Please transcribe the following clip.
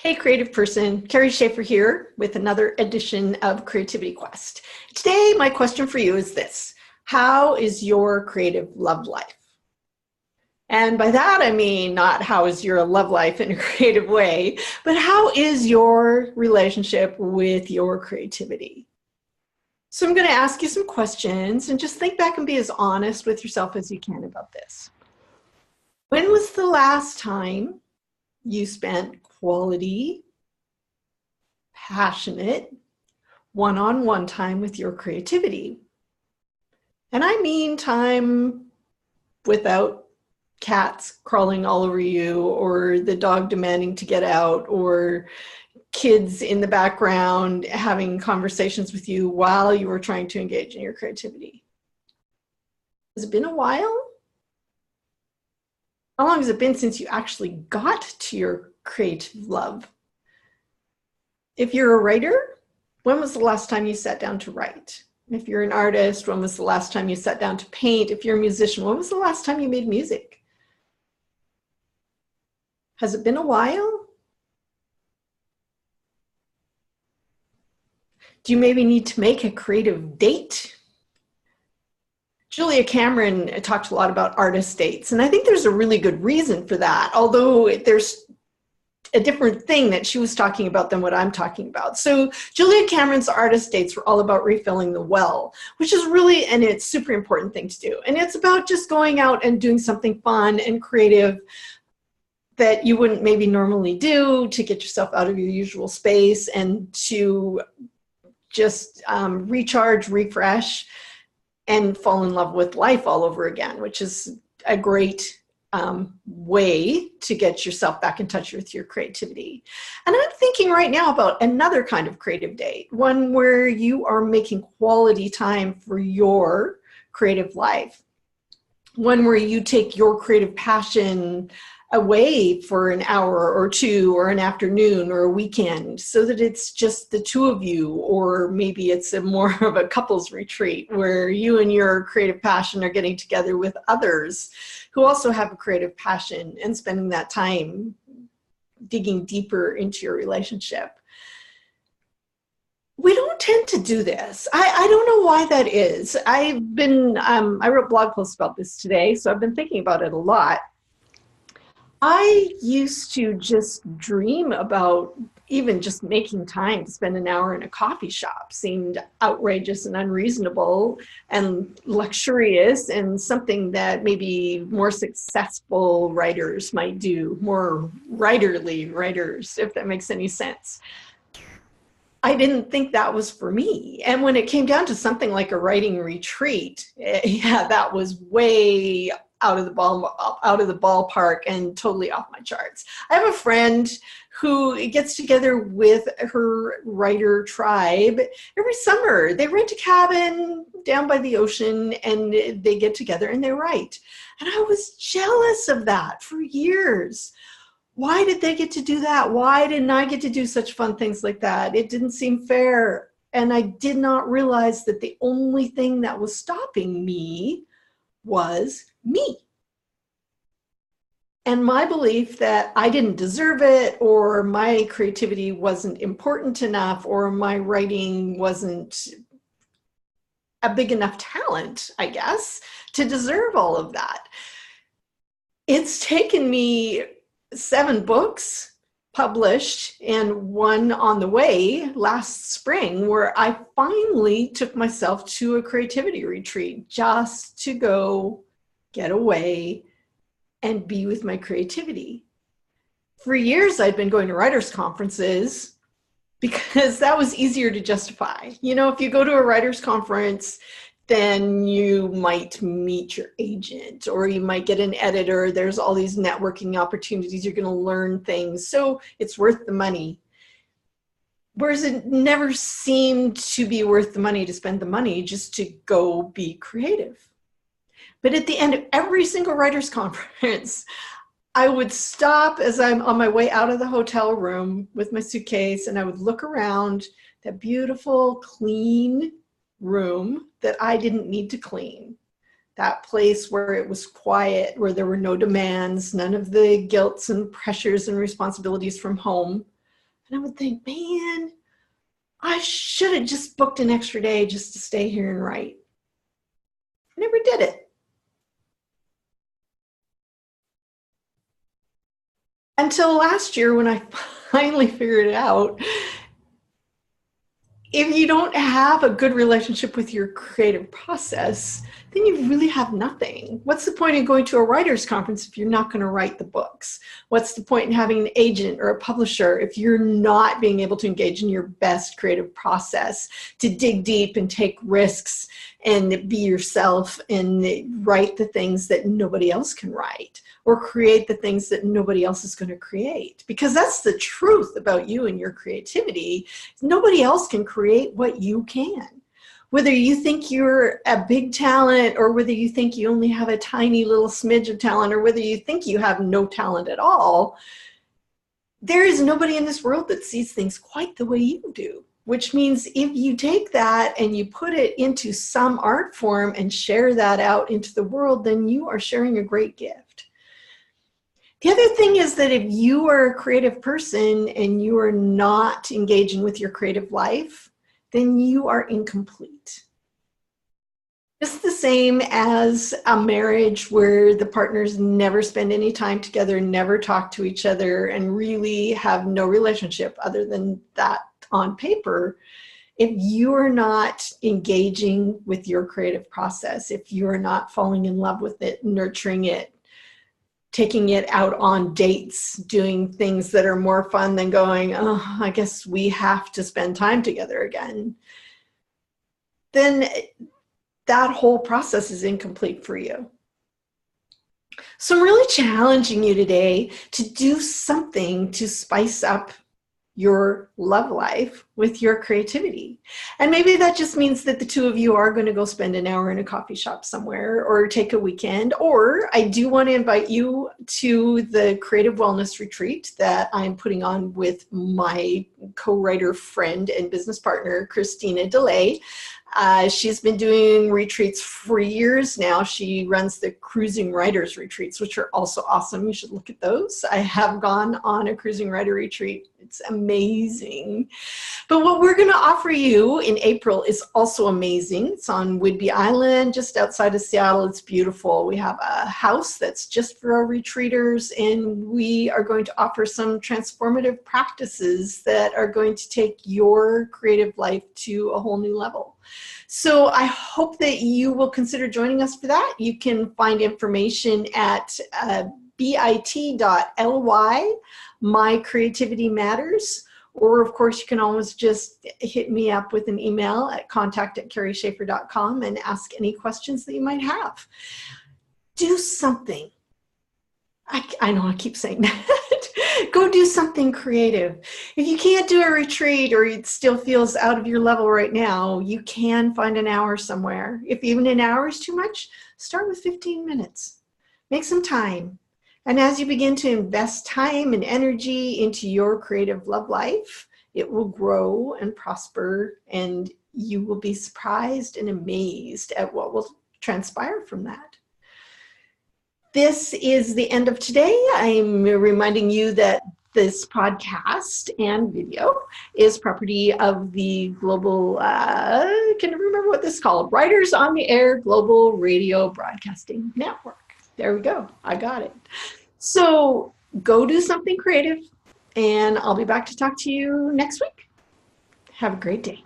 Hey, creative person, Kerry Schafer here with another edition of Creativity Quest. Today, my question for you is this: how is your creative love life? And by that, I mean not how is your love life in a creative way, but how is your relationship with your creativity? So I'm going to ask you some questions and just think back and be as honest with yourself as you can about this. When was the last time you spent quality, passionate, one-on-one time with your creativity? And I mean time without cats crawling all over you, or the dog demanding to get out, or kids in the background having conversations with you while you were trying to engage in your creativity. Has it been a while? How long has it been since you actually got to your creative love? If you're a writer, when was the last time you sat down to write? If you're an artist, when was the last time you sat down to paint? If you're a musician, when was the last time you made music? Has it been a while? Do you maybe need to make a creative date? Julia Cameron talked a lot about artist dates, and I think there's a really good reason for that, although there's a different thing that she was talking about than what I'm talking about. So Julia Cameron's artist dates were all about refilling the well, which is really, and it's super important thing to do. And it's about just going out and doing something fun and creative that you wouldn't maybe normally do, to get yourself out of your usual space and to just recharge, refresh, and fall in love with life all over again, which is a great way to get yourself back in touch with your creativity. And I'm thinking right now about another kind of creative date, one where you are making quality time for your creative life, one where you take your creative passion away for an hour or two, or an afternoon or a weekend, so that it's just the two of you, or maybe it's a more of a couples retreat where you and your creative passion are getting together with others who also have a creative passion, and spending that time digging deeper into your relationship. We don't tend to do this. I don't know why that is. I wrote blog posts about this today, so I've been thinking about it a lot. I used to just dream about even just making time to spend an hour in a coffee shop. Seemed outrageous and unreasonable and luxurious, and something that maybe more successful writers might do, more writerly writers, if that makes any sense. I didn't think that was for me. And when it came down to something like a writing retreat, yeah, that was way out of the ballpark and totally off my charts. I have a friend who gets together with her writer tribe every summer. They rent a cabin down by the ocean and they get together and they write. And I was jealous of that for years. Why did they get to do that? Why didn't I get to do such fun things like that? It didn't seem fair. And I did not realize that the only thing that was stopping me was me. And my belief that I didn't deserve it, or my creativity wasn't important enough, or my writing wasn't a big enough talent, I guess, to deserve all of that. It's taken me 7 books published and one on the way last spring, where I finally took myself to a creativity retreat just to go get away and be with my creativity. For years, I'd been going to writers' conferences because that was easier to justify. You know, if you go to a writers' conference, then you might meet your agent, or you might get an editor. There's all these networking opportunities. You're going to learn things. So it's worth the money. Whereas it never seemed to be worth the money to spend the money just to go be creative. But at the end of every single writers' conference, I would stop as I'm on my way out of the hotel room with my suitcase, and I would look around that beautiful, clean room that I didn't need to clean. That place where it was quiet, where there were no demands, none of the guilts and pressures and responsibilities from home. And I would think, man, I should have just booked an extra day just to stay here and write. I never did it. Until last year when I finally figured it out. If you don't have a good relationship with your creative process, then you really have nothing. What's the point in going to a writer's conference if you're not going to write the books? What's the point in having an agent or a publisher if you're not being able to engage in your best creative process, to dig deep and take risks and be yourself and write the things that nobody else can write, or create the things that nobody else is going to create? Because that's the truth about you and your creativity. Nobody else can create what you can. Whether you think you're a big talent, or whether you think you only have a tiny little smidge of talent, or whether you think you have no talent at all, there is nobody in this world that sees things quite the way you do. Which means if you take that and you put it into some art form and share that out into the world, then you are sharing a great gift. The other thing is that if you are a creative person and you are not engaging with your creative life, then you are incomplete. It's the same as a marriage where the partners never spend any time together, never talk to each other, and really have no relationship other than that on paper. If you are not engaging with your creative process, if you are not falling in love with it, nurturing it, taking it out on dates, doing things that are more fun than going, oh, I guess we have to spend time together again, then that whole process is incomplete for you. So I'm really challenging you today to do something to spice up your love life with your creativity. And maybe that just means that the two of you are going to go spend an hour in a coffee shop somewhere, or take a weekend. Or I do want to invite you to the creative wellness retreat that I'm putting on with my co-writer friend and business partner, Christina DeLay. She's been doing retreats for years now. She runs the Cruising Writers Retreats, which are also awesome. You should look at those. I have gone on a Cruising Writer Retreat. It's amazing. But what we're going to offer you in April is also amazing. It's on Whidbey Island, just outside of Seattle. It's beautiful. We have a house that's just for our retreaters, and we are going to offer some transformative practices that are going to take your creative life to a whole new level. So I hope that you will consider joining us for that. You can find information at bit.ly, My Creativity Matters. Or, of course, you can always just hit me up with an email at contact@kerryschafer.com and ask any questions that you might have. Do something. I know I keep saying that. Go do something creative. If you can't do a retreat, or it still feels out of your level right now, you can find an hour somewhere. If even an hour is too much, start with 15 minutes. Make some time. And as you begin to invest time and energy into your creative love life, it will grow and prosper, and you will be surprised and amazed at what will transpire from that. This is the end of today. I'm reminding you that this podcast and video is property of the global, can I remember what this is called? Writers on the Air Global Radio Broadcasting Network. There we go. I got it. So go do something creative, and I'll be back to talk to you next week. Have a great day.